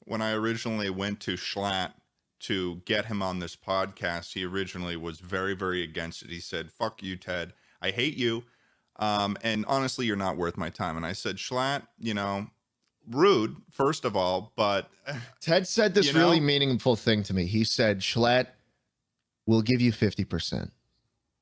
when I originally went to Jschlatt to get him on this podcast, he originally was very, very against it. He said, "Fuck you, Ted. I hate you. And honestly, you're not worth my time." And I said, "Jschlatt, rude, first of all, but Ted said this really meaningful thing to me. He said, Jschlatt will give you 50%.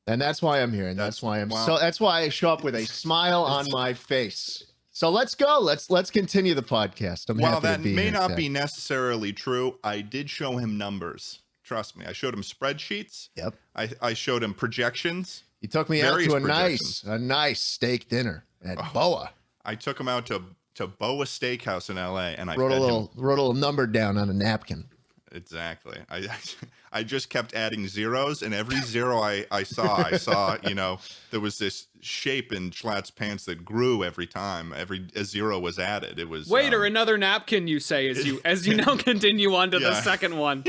And that's why I'm here. And that's why that's why I show up with a smile on my face. So let's go. Let's continue the podcast. While that may not be necessarily true, I did show him numbers. Trust me. I showed him spreadsheets. Yep. I showed him projections. He took me out to a nice steak dinner at Boa. I took him out to Boa Steakhouse in LA, and I wrote a little number down on a napkin. Exactly. I just kept adding zeros, and every zero I saw, there was this shape in Jschlatt's pants that grew every time a zero was added. It was waiter, another napkin, you say, as you now continue on to the second one.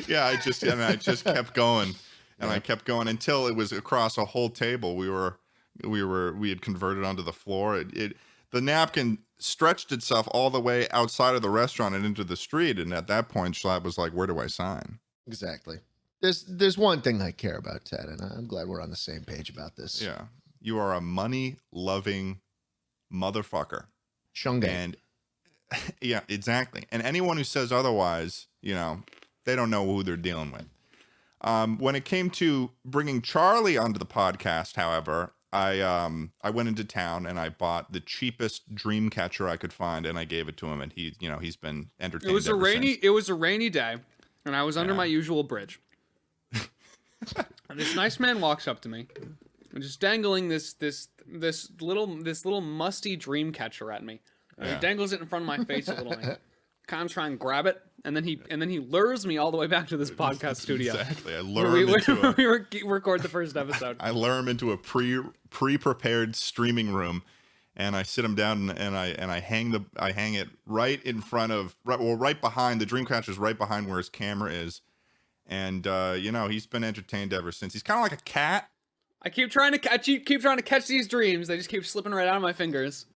Yeah, I just kept going, and I kept going until it was across a whole table. We had converted onto the floor. The napkin stretched itself all the way outside of the restaurant and into the street, and at that point Jschlatt was like, "Where do I sign?" Exactly. There's one thing I care about, Ted, and I'm glad we're on the same page about this. Yeah, you are a money-loving motherfucker. Shunga. And yeah, exactly. And anyone who says otherwise, they don't know who they're dealing with. When it came to bringing Charlie onto the podcast, however, I went into town and I bought the cheapest dream catcher I could find, and I gave it to him, and he's been entertained. It was a rainy day, and I was under my usual bridge. And this nice man walks up to me, and just dangling this little musty dream catcher at me. He dangles it in front of my face a little. Kind of try and grab it, and then he lures me all the way back to this podcast studio. Exactly, I lure him into we record the first episode. I lure him into a pre-prepared streaming room, and I sit him down and I hang it right in front of right behind the Dreamcatcher's, right behind where his camera is, and he's been entertained ever since. He's kind of like a cat. I keep trying to catch these dreams. They just keep slipping right out of my fingers.